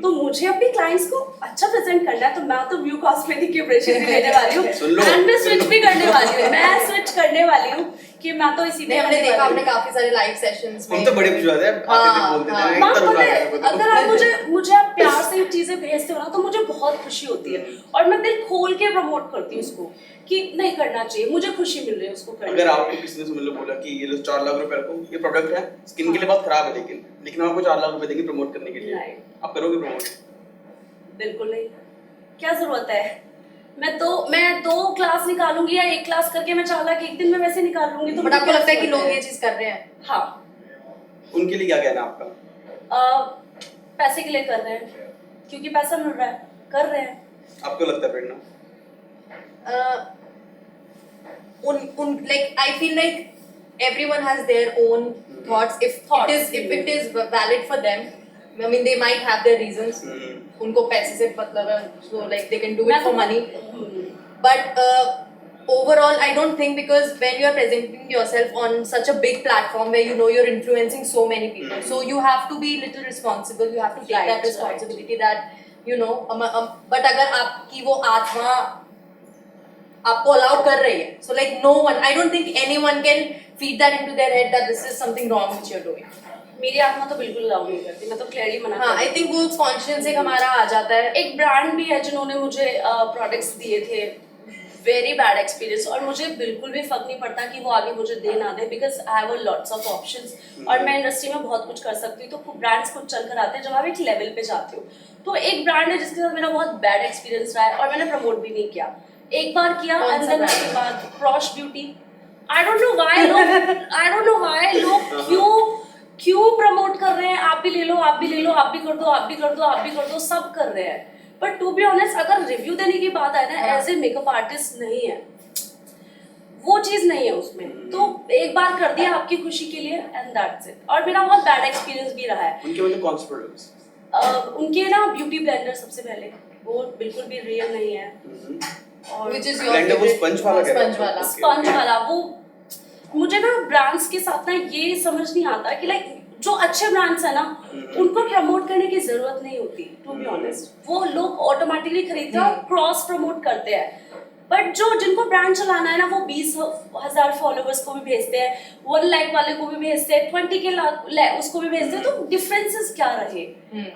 तो मुझे अपने क्लाइंट्स को अच्छा प्रेजेंट करना है, तो मैं तो व्यू कॉस्मेटिक के ब्रशेस ही लेने वाली हूँ एंड मैं स्विच भी करने वाली हूँ। मैं स्विच करने वाली हूँ कि मैं तो इसी में हमने देखा, हमने काफी सारे लाइव सेशंस में, हम तो बड़े खुश होते हैं, आते थे बोलते थे माँ एकदम पता है, उड़ा अगर आप मुझे आप प्यार से चीजें भेजते हो ना, तो मुझे बहुत खुशी होती है और मैं दिल खोल के प्रमोट करती हूँ उसको कि नहीं करना चाहिए, मुझे खुशी मिल रही है उसको करने। अगर आपको किसी ने मतलब बोला कि ये लो 4 लाख रुपए रखो, ये प्रोडक्ट है स्किन के लिए बहुत खराब है, लेकिन हम आपको 4 लाख रुपए देंगे प्रमोट करने के लिए, आप करोगे प्रमोट? बिल्कुल नहीं, क्या जरूरत है? मैं 2 क्लास निकालूंगी या 1 क्लास करके मैं 4 लाख एक दिन में वैसे निकाल लूंगी। तो बट आपको लगता है कि लोग ये चीज कर रहे हैं? हाँ। उनके लिए क्या कहना है आपका? पैसे के लिए कर रहे हैं, क्योंकि पैसा मिल रहा है, कर रहे हैं। आपको लगता है प्रेरणा? Like I feel like everyone has their own thoughts. If it is valid for them, I mean they might have their reasons. उनको पैसे से मतलब है, so like they can do it for money. But overall, I don't think, because when you are presenting yourself on such a big platform where you know you're influencing so many people, so you have to be little responsible. You have to take that responsibility that you know. But अगर आपकी वो आत्मा आपको allow कर रही है. So like no one, I don't think anyone can feed that into their head that this is something wrong which you're doing. मेरी आत्मा तो बिल्कुल अलाउ नहीं करती, मैं तो क्लियरली मना हाँ, करती I think वो कॉन्शियस एक हमारा आ जाता है. एक ब्रांड भी है जिन्होंने मुझे प्रोडक्ट्स दिए थे, वेरी बैड एक्सपीरियंस, और मुझे बिल्कुल भी फर्क नहीं पड़ता कि वो आगे मुझे दे ना दे, because I have lots of options और मैं इंडस्ट्री में बहुत कुछ कर सकती हूँ. तो ब्रांड्स खुद चल कर आते हैं जब आप एक लेवल पे जाते हो. तो एक ब्रांड है जिसके साथ मेरा बहुत बैड एक्सपीरियंस रहा है और मैंने प्रमोट भी नहीं किया. एक बार किया कौन एंड सा देन brand? उसके बाद क्रॉश beauty. I don't know why लोग क्यों प्रमोट कर रहे हैं, आप भी ले लो, आप भी ले लो, आप भी कर दो, आप भी कर दो, आप भी कर दो, सब कर रहे हैं. बट टू बी ऑनेस्ट, अगर रिव्यू देने की बात आए ना, एज ए मेकअप आर्टिस्ट नहीं है, वो चीज नहीं है उसमें. तो एक बार कर दिया आपकी खुशी के लिए एंड दैट्स इट. और मेरा बहुत बैड एक्सपीरियंस भी रहा है. उनके मतलब कौन से प्रोडक्ट्स? उनके ना ब्यूटी ब्लेंडर सबसे पहले, वो बिल्कुल भी रियल नहीं है. और Which is your ब्लेंडर वो favorite? स्पंज वाला कह रहे हो? स्पंज वाला. स्पंज वाला, वो मुझे ना ब्रांड्स के साथ ना ये समझ नहीं आता कि लाइक जो अच्छे ब्रांड्स है ना, उनको प्रमोट करने की जरूरत नहीं होती. टू बी ऑनेस्ट, वो लोग ऑटोमेटिकली खरीदते हैं और क्रॉस प्रमोट करते हैं. बट जो जिनको ब्रांड चलाना है ना, वो 20,000 फॉलोवर्स को भी भेजते हैं, 1 लाख वाले को भी भेजते हैं, 20 के उसको भी भेजते हैं. तो डिफरेंसेस क्या रहे?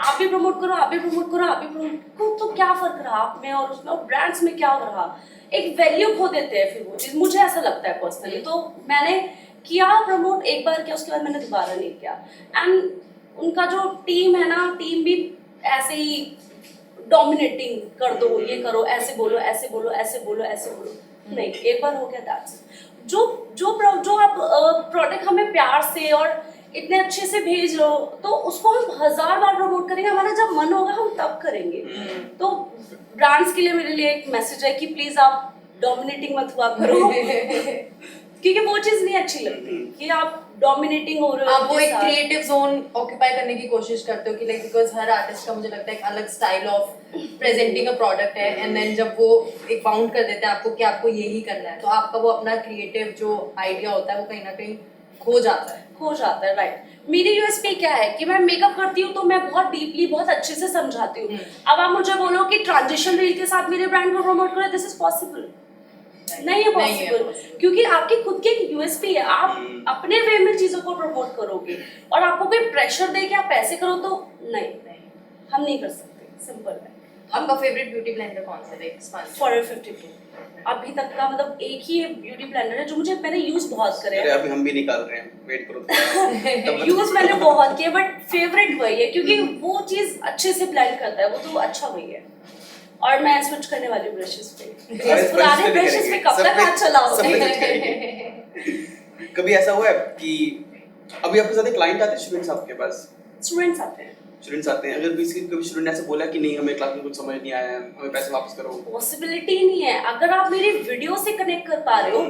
आप भी प्रमोट करो, आप भी प्रमोट करो, आप भी प्रमोट करो, तो क्या फर्क रहा आप में और उसमें, और ब्रांड्स में क्या रहा? एक वैल्यू खो देते हैं फिर वो चीज, मुझे ऐसा लगता है पर्सनली. तो मैंने किया प्रमोट एक बार किया, उसके बाद मैंने दोबारा नहीं किया. एंड उनका जो टीम है ना, टीम भी ऐसे ही डोमिनेटिंग कर दो, ये करो, ऐसे बोलो, ऐसे बोलो, ऐसे बोलो, ऐसे बोलो. नहीं, एक बार हो गया दैट्स. जो आप प्रोडक्ट हमें प्यार से और इतने अच्छे से भेज लो, तो उसको हम 1000 बार प्रमोट करेंगे. हमारा जब मन होगा हम तब करेंगे. तो ब्रांड्स के लिए मेरे लिए एक मैसेज है कि प्लीज आप डोमिनेटिंग मत हुआ करो. क्योंकि वो चीज नहीं अच्छी लगती कि आप डोमिनेटिंग हो रहे हो. आप वो उनके एक साथ. क्रिएटिव जोन ऑक्यूपाई करने की कोशिश करते हो कि लाइक, बिकॉज हर आर्टिस्ट का मुझे लगता है एक अलग style of presenting a product है. एंड देन जब वो एक बाउंड कर देते हैं आपको कि आपको यही करना है, तो आपका वो अपना क्रिएटिव जो आइडिया होता है वो कहीं ना कहीं खो जाता है. राइट. मेरी यूएसपी क्या है कि मैं मेकअप करती हूँ तो मैं बहुत डीपली, बहुत अच्छे से समझाती हूँ. अब आप मुझे बोलो कि ट्रांजिशन रील के साथ मेरे ब्रांड को प्रमोट करें, दिस इज पॉसिबल? नहीं है पॉसिबल, क्योंकि आपकी खुद की यूएसपी है. आप अपने वे में चीजों को प्रमोट करोगे और आपको कोई प्रेशर दे के आप पैसे करो तो नहीं, हम नहीं कर सकते. सिंपल है. आपका फेवरेट ब्यूटी ब्लेंडर कौन सा है? स्पंज. फॉरएवर 52 अभी तक का, मतलब एक ही ब्यूटी ब्लेंडर है जो मुझे, मैंने यूज बहुत करे अरे हैं. अभी हम भी निकाल रहे हैं, वेट करो थोड़ा. यूज मैंने बहुत किया, बट फेवरेट वही है क्योंकि वो चीज अच्छे से ब्लेंड करता है, वो तो अच्छा वही है. और मैं स्विच करने वाली ब्रशेस पे, अरे पुराने sponge पे ब्रशेस पे करेंगे, कब सब तक पे- हाथ चलाओगे? सब पे touch करेंगे. कभी ऐसा हुआ है कि अभी आपके साथ एक क्लाइंट आते हैं, स्टूडेंट्स आपके पास स्टूडेंट्स आते हैं. स्टूडेंट्स आते हैं, अगर कभी स्टूडेंट ऐसे बोला कि नहीं हमें क्लास में कुछ समझ नहीं आया है, हमें पैसे वापस करो. पॉसिबिलिटी नहीं है. अगर आप मेरी वीडियो से कनेक्ट कर पा रहे हो,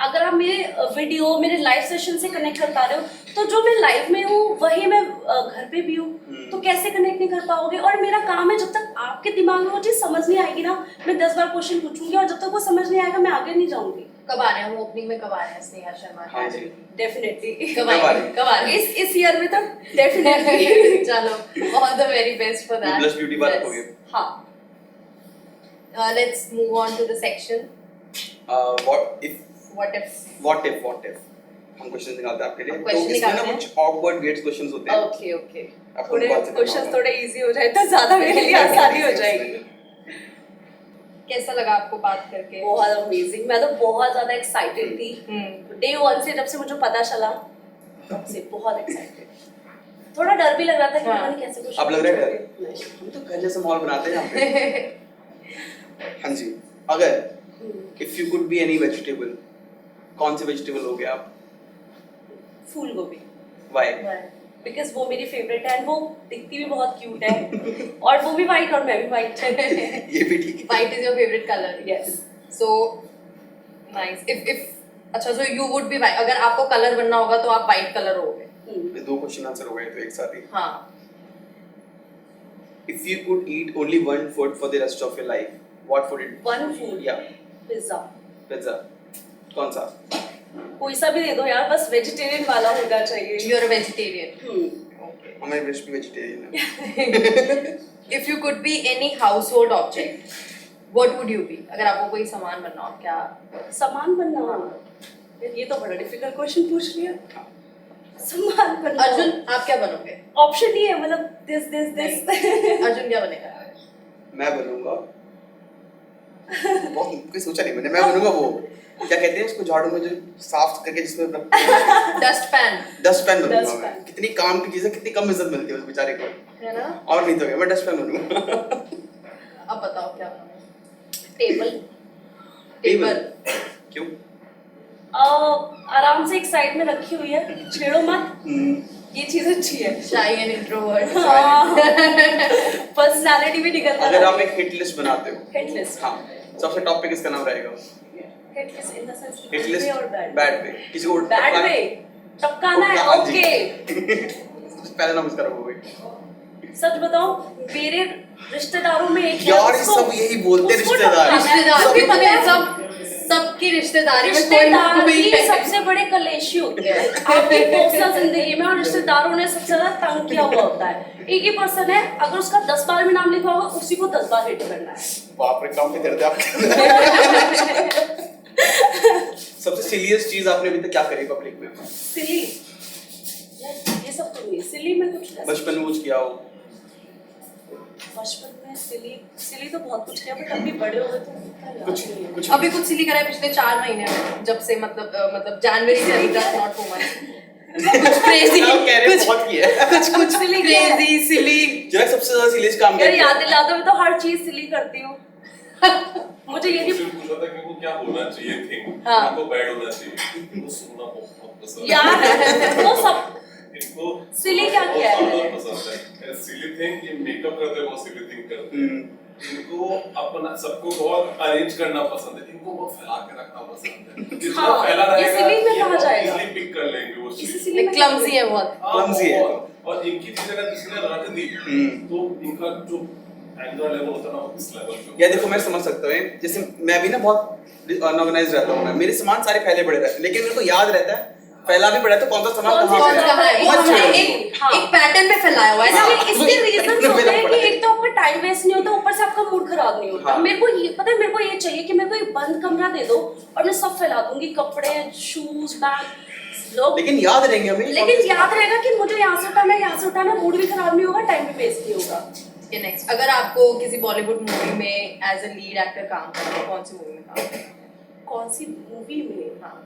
अगर आप मेरे वीडियो, मेरे लाइव सेशन से कनेक्ट कर पा रहे हो, तो जो मैं लाइव में हूँ वही मैं घर पे भी हूँ. तो कैसे कनेक्ट नहीं कर पाओगे? और मेरा काम है, जब तक आपके दिमाग में वो चीज समझ नहीं आएगी ना, मैं 10 बार क्वेश्चन पूछूंगी और जब तक वो समझ नहीं आएगा मैं आगे नहीं जाऊंगी. कब आ रहे हैं हम ओपनिंग में? कब आ रहे हैं स्नेहा शर्मा? हाँ जी. डेफिनेटली कब आ रहे आएंगे? हैं? कब आ रहे हैं? इस ईयर में तो डेफिनेटली. चलो, all the very best for that. Blush beauty बात हो गई. हाँ. Let's move on to the section what if what if. हम क्वेश्चन निकालते हैं आपके लिए. हम तो question इसमें ना निकालते हैं. कुछ ऑकवर्ड वेट्स क्वेश्चंस होते हैं. ओके. आपको थोड़े कौन से क्वेश्चंस करना थोड़े इजी हो जाए तो ज्यादा मेरे लिए आसानी हो जाएगी. कैसा लगा आपको बात करके? बहुत अमेजिंग. मैं तो बहुत ज्यादा एक्साइटेड थी. डे 1 से जब से मुझे पता चला, तब से बहुत एक्साइटेड. थोड़ा डर भी लग रहा था कि पता नहीं कैसे कुछ. अब लग रहा है डर? हम तो घर जैसा माहौल बनाते हैं यहाँ पे. हाँ जी. अगर if you could be any vegetable, कौन से वेजिटेबल हो गए आप? फूल गोभी. व्हाई? बिकॉज वो मेरी फेवरेट है, वो दिखती भी बहुत क्यूट है और वो भी वाइट और मैं भी वाइट. ये भी ठीक है. White is your favorite color. Yes. So nice. If अच्छा, so you would be white. अगर आपको कलर बनना होगा तो आप white कलर होगे. दो क्वेश्चन आंसर हो गए तो एक साथ ही. हाँ. If you could eat only one food for the rest of your life, what food it? One food. Yeah, pizza. pizza. कौन सा? कोई सा भी दे दो यार, बस वेजिटेरियन वाला होना चाहिए. You're a vegetarian. Okay. हमारी रेसिपी वेजिटेरियन है. If you could be any household object, What would you be? अगर आपको कोई सामान बनना हो, क्या? सामान बनना हो? यार ये तो बड़ा डिफिकल्ट क्वेश्चन पूछ लिया। सामान बनना। अर्जुन, आप क्या बनोगे? ऑप्शन ये है, मतलब दिस। अर्जुन क्या बनेगा? मैं बनूंगा बहुत कोई सोचा नहीं मैंने, मैं बनूंगा वो क्या कहते हैं उसको, झाड़ू में जो साफ करके जिसमें डस्टपैन। डस्टपैन बनूंगा मैं। Dustpan। कितनी काम की चीज़ है, कितनी कम इज्जत मिलती है उस बेचारे को, है ना? और नहीं तो क्या, मैं डस्टबैन बनूंगा। अब बताओ क्या बनोगे? टेबल। टेबल क्यों? आराम से एक साइड में रखी हुई है, छेड़ो मत, ये चीज अच्छी है। Shy and introvert. पर्सनालिटी भी निकलता अगर आप एक हिट लिस्ट बनाते हो, हिट लिस्ट। हाँ, सबसे टॉप पे किसका नाम रहेगा? Hit list in the sense hit good way और लिस्ट बैड। बैड पे किसी को बैड वे टपकाना है, हाँ जी। ओके। पहला नाम इसका रखोगे। सच बताओ, मेरे रिश्तेदारों में एक है, यार उसको- सब यही बोलते हैं उसको रिश्तेदार। टपकाना है। रिश्तेदार भी सभी पता है, तो- सबकी रिश्तेदारी में कोई रिश्तेदार कोई ही है। सबसे बड़े कलेशी होते हैं आपकी पर्सनल जिंदगी में, और रिश्तेदारों ने सबसे ज्यादा तंग किया हुआ होता है। एक ही पर्सन है, अगर उसका 10 बार भी नाम लिखा होगा, उसी को 10 बार हिट करना है। बाप रे, काम पे करते आपके। सबसे सिलियस चीज आपने अभी तक क्या करी पब्लिक में? सिली, ये सब तो नहीं, सिली में कुछ ऐसा- बचपन में कुछ किया हो? बचपन में सिली तो बहुत कुछ किया, बट अभी बड़े हो गए तो उतना याद कुछ नहीं है। कुछ अभी कुछ सिली करा है पिछले 4 महीने में, जब से मतलब जनवरी से अभी तक, नॉट 4 मंथ्स। कुछ क्रेजी, आप कह रहे हो बहुत किया है। कुछ सिली क्रेजी सिली। जरा सबसे ज्यादा सिलियस काम यार क्या याद किया? दिलाते मैं तो हर चीज सिली करती हूँ। मुझे ये नहीं सिर्फ पूछा था कि वो क्या होना चाहिए थिंग, हाँ। उनको बैड होना चाहिए, इनको सुनना बहुत पसंद है। यार वो सब इनको सिली क्या किया है बहुत मैंने? पसंद है। सिली थिंग, ये मेकअप करते हैं बहुत सिली थिंग करते हैं। हम्म, इनको अपना सबको बहुत अरेंज करना पसंद है, इनको बहुत फैला के रखना पसंद है। जितना हाँ, फैला ये रहेगा, सिली में ये कहा बहुत जाएगा। easily pick कर लेंगे वो इसी चीज। सिली में क्लमजी है बहुत। हाँ, clumsy है। बहुत। और इनकी चीज अगर किसी ने रख दी तो इनका जो एंगर लेवल होता है ना, वो इस लेवल पे या देखो मैं समझ सकता हूँ, जैसे मैं भी ना बहुत अनऑर्गेनाइज रहता हूँ, मैं मेरे सामान सारे फैले पड़े रहते हैं, लेकिन मेरे को याद रहता है फैला भी पड़ा है तो कौन सा सामान कौन सी कहाँ पे जगह है। कहाँ है? एक मत छेड़ो। एक हाँ। एक पैटर्न पे फैलाया हुआ है ना। हाँ। इसके रीजंस होते हैं कि मेरा एक तो आपका टाइम वेस्ट नहीं होता, ऊपर से आपका मूड खराब नहीं होता। हाँ। मेरे को ये पता है, मेरे को ये चाहिए कि मेरे को एक बंद कमरा दे दो और मैं सब फैला दूंगी, कपड़े, शूज, बैग, लोग। लेकिन याद रहेंगे हमें। लेकिन याद रहेगा कि मुझे यहाँ से उठाना है, यहाँ से उठाना, मूड भी खराब नहीं होगा, टाइम भी वेस्ट नहीं होगा। नेक्स्ट, अगर आपको किसी बॉलीवुड मूवी में एज अ लीड एक्टर काम करना है, कौन सी मूवी में काम करना है? कौन सी मूवी में? हाँ।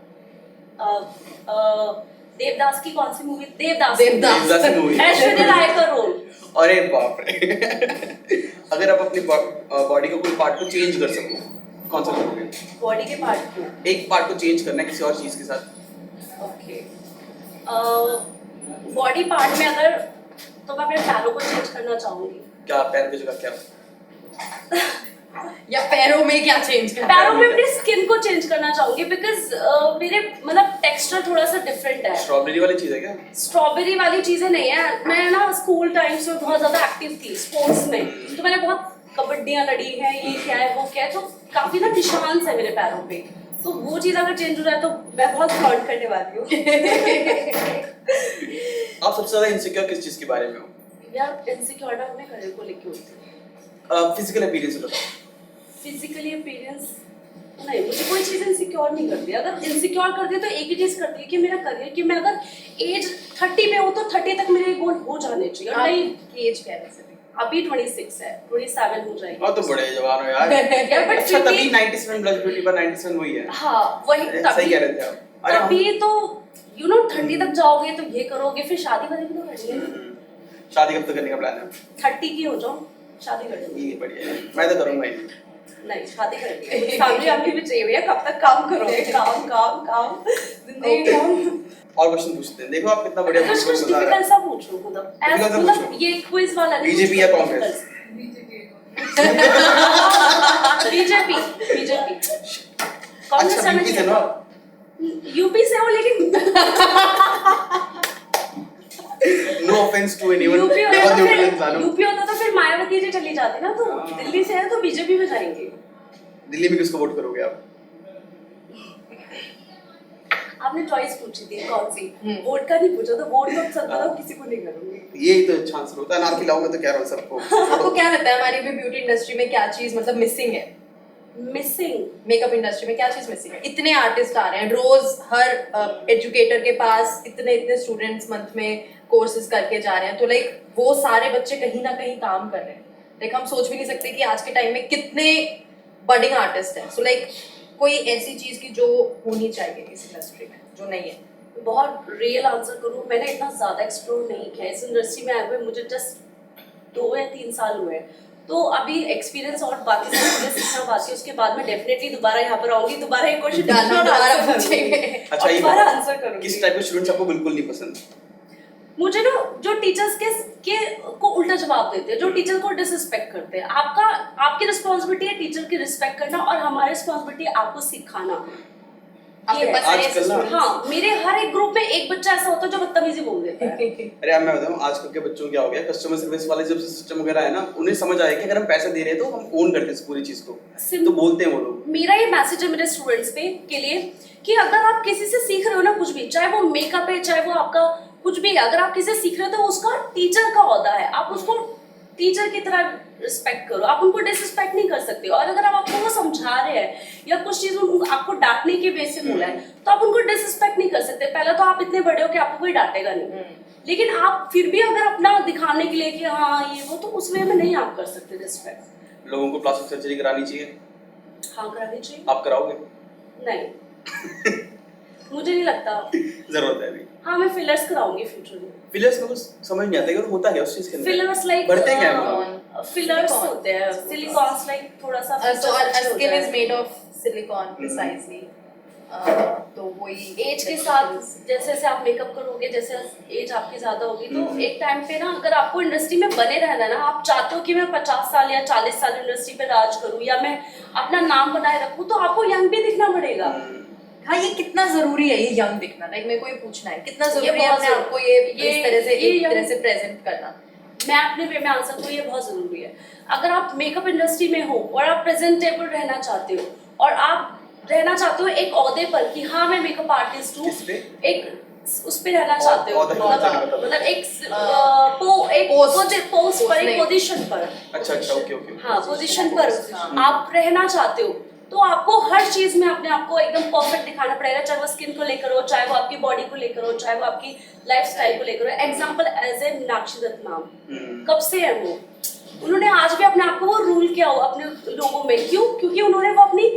देवदास की कौन सी मूवी? देवदास। देवदास की मूवी। ऐश्वर्या राय का रोल। अरे बाप रे। अगर आप अपनी बॉडी का कोई पार्ट को चेंज कर सको, कौन सा करोगे? बॉडी के पार्ट को। एक पार्ट को चेंज करना है किसी और चीज के साथ। ओके। बॉडी पार्ट में अगर, तो मैं अपने पैरों को चेंज करना चाहूंगी। क्या पैर की जगह क्या? या पैरों में क्या चेंज करना है? पैरों में अपनी स्किन को चेंज करना चाहूंगी, बिकॉज मेरे मतलब टेक्सचर थोड़ा सा डिफरेंट है। स्ट्रॉबेरी वाली चीज है क्या? स्ट्रॉबेरी वाली चीजें नहीं है। मैं ना स्कूल टाइम से बहुत ज्यादा एक्टिव थी स्पोर्ट्स में, तो मैंने बहुत कबड्डियां लड़ी हैं, ये क्या है वो क्या है, तो काफी ना निशान है मेरे पैरों पे। तो वो चीज अगर चेंज हो जाए तो मैं बहुत फ्लॉन्ट करने वाली हूँ। आप सबसे ज्यादा इनसिक्योर किस चीज के बारे में हो? यार इनसिक्योर ना अपने करियर को लेके होती है। फिजिकल अपीयरेंस बताओ। फिजिकली अपीयरेंस नहीं, मुझे कोई चीज इनसिक्योर नहीं करती। अगर इनसिक्योर करती है तो एक ही चीज करती है कि मेरा करियर, कि मैं अगर एज 30 पे हूँ तो 30 तक मेरे गोल हो जाने चाहिए। और नहीं, आपकी एज क्या है वैसे भी? अभी 26 है, 27 हो जाएगी। और तो बड़े जवान हो यार। यार बट अच्छा, फिर तभी भी 97 प्लस ब्यूटी पर 97 वही है। हाँ वही, सही कह रहे थे आप। अरे हम- तभी तो यू नो 30 तक जाओगे तो ये करोगे, फिर शादी वादी भी तो करनी है। शादी कब तक करने का प्लान है? 30 की हो जाओ, शादी कर लो। ये बढ़िया है, मैं तो करूंगा ही। नहीं, शादी करनी है। फैमिली आपकी भी चाहिए भैया, कब तक काम करोगे? काम काम काम, जिंदगी काम। और क्वेश्चन पूछते हैं, देखो आप कितना बढ़िया कुछ क्वेश्चन बता रहे डिफिकल्ट सा पूछो, मतलब Difficult सा मतलब पूछो। ये क्विज वाला नहीं। बीजेपी या कांग्रेस? बीजेपी। बीजेपी। कांग्रेस अच्छा, यूपी से ना? यूपी से हो, लेकिन no offense to anyone. UP होता नेवर तो न्यूट्रल फिर इंसान हूं। यूपी होता तो फिर मायावती जी चली जाती ना, तो दिल्ली से है तो बीजेपी में जाएंगे। दिल्ली में किसको वोट करोगे आप? आपने चॉइस पूछी थी कौन सी, वोट का नहीं पूछा, तो वोट तो सब बताओ, किसी को नहीं करूंगी। यही तो चांस होता है, नाम खिलाऊंगा तो कह रहा हूँ सबको। आपको क्या लगता है हमारी भी ब्यूटी इंडस्ट्री में क्या चीज मतलब मिसिंग है? मिसिंग मेकअप इंडस्ट्री में क्या चीज मिसिंग है? इतने आर्टिस्ट आ रहे हैं रोज, हर एजुकेटर के पास इतने इतने स्टूडेंट्स मंथ में कोर्सेज करके जा रहे हैं, तो लाइक वो सारे बच्चे कहीं ना कहीं काम कर रहे हैं। लाइक हम सोच भी नहीं सकते कि आज के टाइम में कितने बडिंग आर्टिस्ट हैं। सो लाइक कोई ऐसी चीज की जो होनी चाहिए इस इंडस्ट्री में जो नहीं है। बहुत रियल आंसर करूँ, मैंने इतना ज़्यादा एक्सप्लोर नहीं किया इस इंडस्ट्री में आए हुए, मुझे जस्ट 2 या 3 साल हुए हैं, तो अभी एक्सपीरियंस और बाकी सारी चीज़ें सीखना बाकी है। उसके बाद मैं डेफिनेटली दोबारा यहाँ पर आऊँगी, दोबारा एक क्वेश्चन दोबारा पूछेंगे। अच्छा, ये दोबारा बताओ, आंसर करूँगी। किस टाइप के स्टूडेंट्स आपको बिल्कुल नहीं पसंद? मुझे ना जो टीचर्स के को उल्टा जवाब देते हैं, जो टीचर को डिसरिस्पेक्ट करते हैं। आपकी रिस्पॉन्सिबिलिटी है टीचर की रिस्पेक्ट करना, और हमारी रिस्पॉन्सिबिलिटी है आपको सिखाना। आपके ये पास है। आजकल ना- हाँ, मेरे हर एक ग्रुप में एक बच्चा ऐसा होता है जो बदतमीजी बोल देता है। अरे अब मैं बताऊँ, आजकल के बच्चों को क्या हो गया, कस्टमर सर्विस वाले जब से सिस्टम वगैरह है ना, उन्हें समझ आया कि अगर हम पैसे दे रहे हैं तो हम ओन करते हैं इस पूरी चीज को, तो बोलते हैं वो लोग। मेरा ये मैसेज है मेरे स्टूडेंट्स के लिए कि अगर आप किसी से सीख रहे हो ना कुछ भी, चाहे वो मेकअप है, चाहे वो आपका कुछ भी है, अगर आप किसी से सीख रहे हो तो उसका टीचर का ओहदा है, आप उसको टीचर की तरह रिस्पेक्ट करो, आप उनको डिसरिस्पेक्ट नहीं कर सकते। और अगर आप आपको वो समझा रहे हैं या कुछ चीज आपको डांटने के बेस से बोला है, तो आप उनको डिसरिस्पेक्ट नहीं कर सकते। पहले तो आप इतने बड़े हो कि आपको कोई डांटेगा नहीं, लेकिन आप फिर भी अगर अपना दिखाने के लिए कि हाँ ये वो, तो उस वे में नहीं आप कर सकते रिस्पेक्ट। लोगों को प्लास्टिक सर्जरी करानी चाहिए? हाँ, करानी चाहिए। आप कराओगे? नहीं मुझे नहीं लगता। जरूरत है अभी। हाँ, मैं फिलर्स कराऊंगी फ्यूचर में। फिलर्स में कुछ समझ नहीं आता कि होता है उस चीज के अंदर। फिलर्स लाइक बढ़ते क्या है वो? फिलर्स होते हैं सिलिकॉन्स, लाइक थोड़ा सा So our skin is made of silicone precisely. तो वही एज के साथ जैसे जैसे आप मेकअप करोगे, जैसे एज आपकी ज्यादा होगी, तो एक टाइम पे ना अगर आपको इंडस्ट्री में बने रहना है ना, आप चाहते हो कि मैं 50 साल या 40 साल इंडस्ट्री पे राज करूं या मैं अपना नाम बनाए रखूं, तो आपको यंग भी दिखना पड़ेगा। हाँ, ये कितना जरूरी है ये यंग दिखना? लाइक मेरे को ये पूछना है, कितना जरूरी है बहुत अपने आप को ये इस तरह से ये एक young- तरह से प्रेजेंट करना? मैं अपने वे में आंसर दूं, ये बहुत जरूरी है। अगर आप मेकअप इंडस्ट्री में हो और आप प्रेजेंटेबल रहना चाहते हो, और आप रहना चाहते हो एक ओहदे पर कि हाँ मैं मेकअप आर्टिस्ट हूँ, किस पे? एक उस पे रहना चाहते हो, ओहदा कौन सा नहीं पता। मतलब एक पोस्ट पोस्ट पर, एक नहीं। पोजीशन पर, अच्छा ओके ओके। हाँ पोजीशन पर आप रहना चाहते हो, तो आपको हर चीज में अपने आप को एकदम परफेक्ट दिखाना पड़ेगा, चाहे वो स्किन को लेकर हो, चाहे वो आपकी बॉडी को लेकर हो, चाहे वो आपकी लाइफस्टाइल को लेकर हो। Example as a Meenakshi Dutt ma'am, कब से है वो, उन्होंने आज भी अपने आप को वो रूल किया हो अपने लोगों में। क्यों? क्योंकि उन्होंने वो अपनी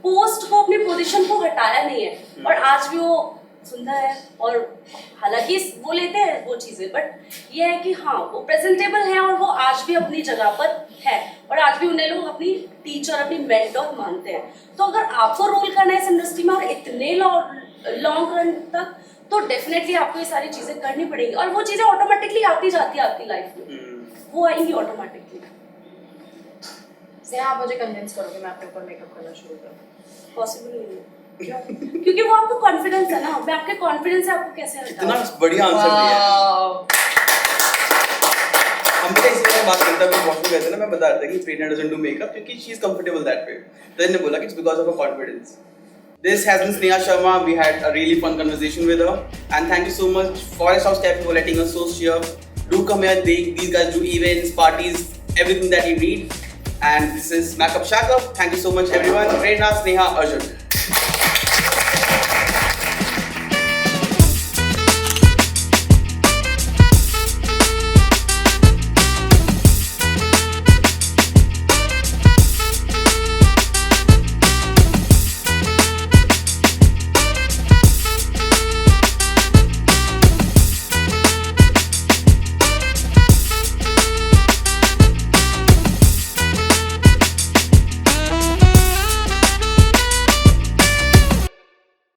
पोस्ट को, अपनी पोजीशन को हटाया नहीं है, और आज भी वो सुंदर है। और हालांकि वो लेते हैं वो चीजें, बट ये है कि हाँ वो प्रेजेंटेबल है और वो आज भी अपनी जगह पर है, और आज भी उन्हें लोग अपनी टीचर, अपनी मेंटर मानते हैं। तो अगर आपको रोल करना है इस इंडस्ट्री में और इतने लॉन्ग रन तक, तो डेफिनेटली आपको ये सारी चीजें करनी पड़ेगी, और वो चीजें ऑटोमेटिकली आती जाती है आपकी लाइफ में, वो आएंगी ऑटोमेटिकली। आप मुझे कन्विंस करो कि मैं अपने ऊपर मेकअप करना शुरू करूँ? पॉसिबल नहीं है। क्यों? क्योंकि वो आपको कॉन्फिडेंस है ना, मैं आपके कॉन्फिडेंस से आपको कैसे इतना हटाऊं? बढ़िया आंसर दिया है। हम भी इसी बारे में बात करते हैं, वॉशरूम गए थे ना, मैं बता रहा था कि प्रेरणा डजंट डू मेकअप क्योंकि she is comfortable that way. तो ने बोला कि it's because of her confidence. This has been Sneha Sharma. We had a really fun conversation with her, and thank you so much Forest House Cafe for letting us host here. Do come here. These guys do events, parties, everything that you need. And this is Makeup Shaka. Thank you so much everyone. Prerna, Sneha, Arjun.